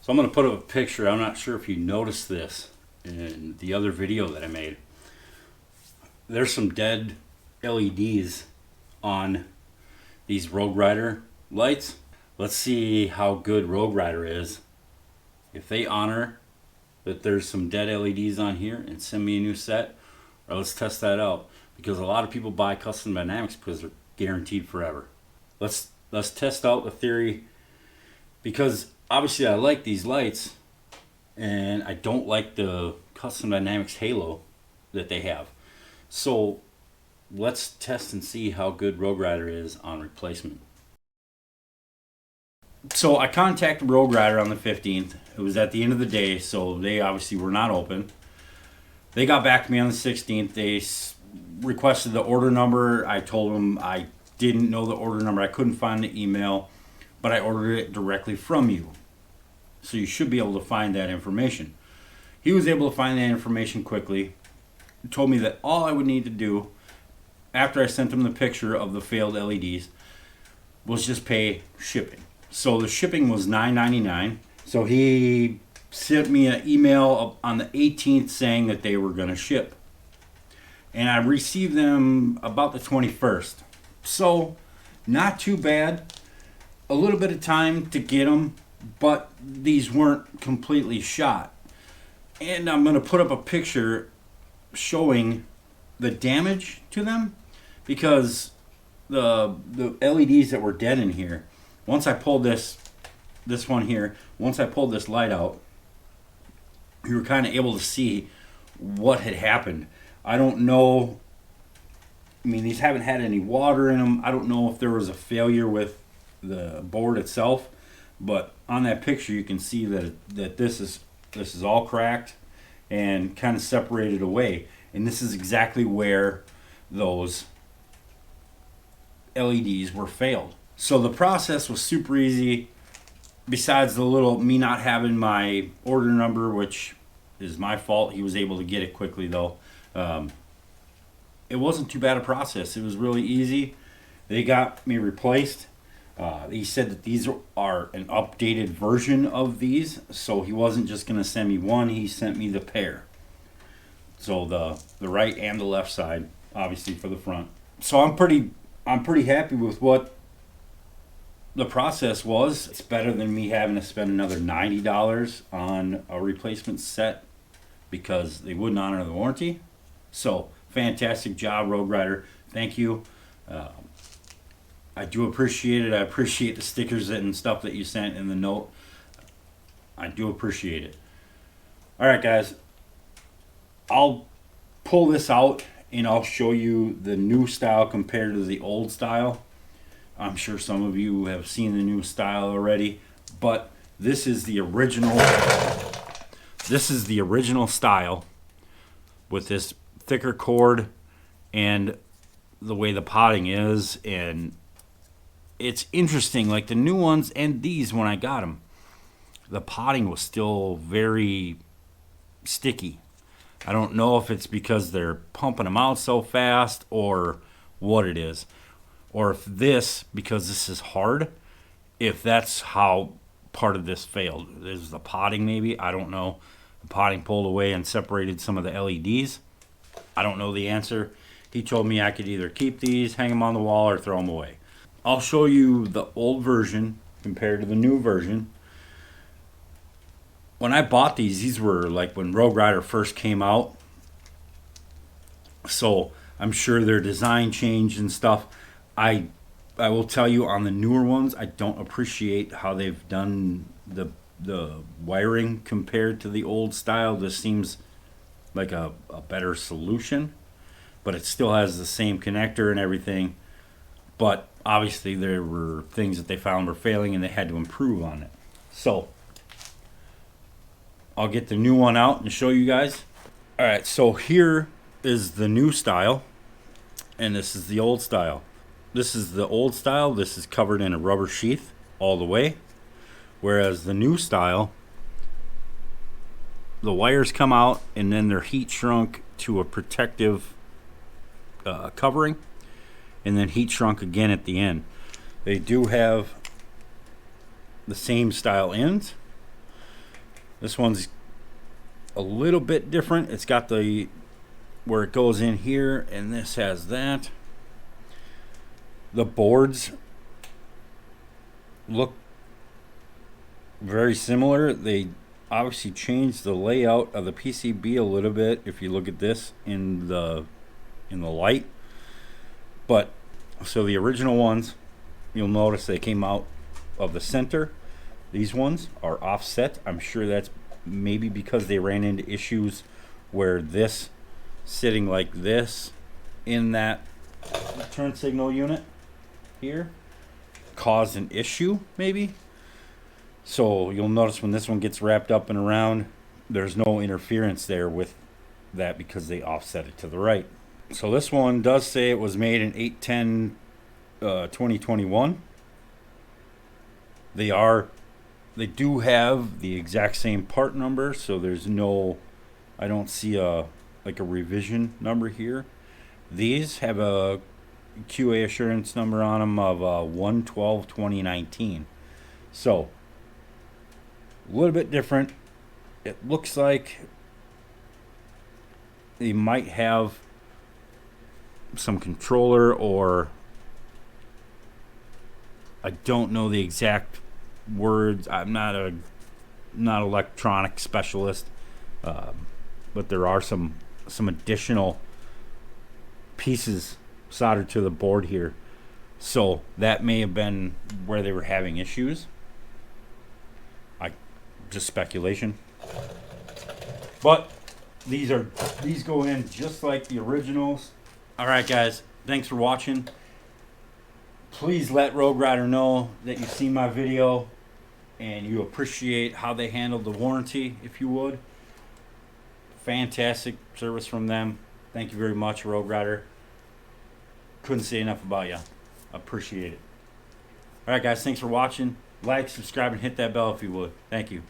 So I'm going to put up a picture. I'm not sure if you noticed this in the other video that I made. There's some dead LEDs on these Rogue Rider lights. Let's see how good Rogue Rider is. If they honor that there's some dead LEDs on here and send me a new set, or let's test that out. Because a lot of people buy custom dynamics because they're guaranteed forever. Let's test out the theory, because obviously I like these lights and I don't like the custom dynamics halo that they have. So let's test and see how good Rogue Rider is on replacement. So I contacted Rogue Rider on the 15th. It was at the end of the day, so they obviously were not open. They got back to me on the 16th. They requested the order number. I told them I didn't know the order number. I couldn't find the email, but I ordered it directly from you. So you should be able to find that information. He was able to find that information quickly. He told me that all I would need to do after I sent him the picture of the failed LEDs was just pay shipping. So the shipping was $9.99. So he sent me an email on the 18th saying that they were going to ship. And I received them about the 21st. So not too bad. A little bit of time to get them, but these weren't completely shot. And I'm going to put up a picture showing the damage to them, because the LEDs that were dead in here, once I pulled this one here, once I pulled this light out, you were kind of able to see what had happened. I don't know. I mean, these haven't had any water in them. I don't know if there was a failure with the board itself, but on that picture you can see that this is all cracked and kind of separated away. And this is exactly where those LEDs were failed. So the process was super easy, besides the little me not having my order number, which is my fault. He was able to get it quickly though. It wasn't too bad a process. It was really easy. They got me replaced. He said that these are an updated version of these, so he wasn't just going to send me one. He sent me the pair. So the right and the left side, obviously for the front. So I'm pretty happy with what the process was. It's better than me having to spend another $90 on a replacement set because they wouldn't honor the warranty. So fantastic job, Rogue Rider. Thank you. I do appreciate it. I appreciate the stickers and stuff that you sent in the note. I do appreciate it. All right, guys. I'll pull this out and I'll show you the new style compared to the old style. I'm sure some of you have seen the new style already, but this is the original. This is the original style with this thicker cord and the way the potting is. And it's interesting, like the new ones and these, when I got them, the potting was still very sticky. I don't know if it's because they're pumping them out so fast or what it is, or if this, because this is hard, if that's how part of this failed. There's the potting, maybe, I don't know. The potting pulled away and separated some of the LEDs. I don't know the answer. He told me I could either keep these, hang them on the wall, or throw them away. I'll show you the old version compared to the new version. When I bought these were like when Rogue Rider first came out. So I'm sure their design changed and stuff. I will tell you, on the newer ones, I don't appreciate how they've done the wiring compared to the old style. This seems like a better solution, but it still has the same connector and everything. But obviously there were things that they found were failing and they had to improve on it. So I'll get the new one out and show you guys. All right, so here is the new style and this is the old style. This is the old style. This is covered in a rubber sheath all the way, whereas the new style, the wires come out and then they're heat shrunk to a protective covering, and then heat shrunk again at the end. They do have the same style ends, This one's a little bit different. It's got the where it goes in here, and this has that. The boards look very similar. They obviously changed the layout of the PCB a little bit if you look at this in the light. But so the original ones, you'll notice they came out of the center. These ones are offset. I'm sure that's maybe because they ran into issues where this sitting like this in that turn signal unit here caused an issue maybe. So you'll notice when this one gets wrapped up and around, there's no interference there with that because they offset it to the right. So this one does say it was made in 8/10 2021. They do have the exact same part number, so there's no, I don't see a revision number here. These have a QA assurance number on them of 1/12/2019. So a little bit different. It looks like they might have some controller, or I don't know the exact words. I'm not electronic specialist, but there are some additional pieces soldered to the board here, so that may have been where they were having issues. Just speculation, but these go in just like the originals. All right, guys, thanks for watching. Please let Rogue Rider know that you've seen my video and you appreciate how they handled the warranty, if you would. Fantastic service from them. Thank you very much, Rogue Rider. Couldn't say enough about you. Appreciate it. All right, guys, thanks for watching. Like, subscribe, and hit that bell if you would. Thank you.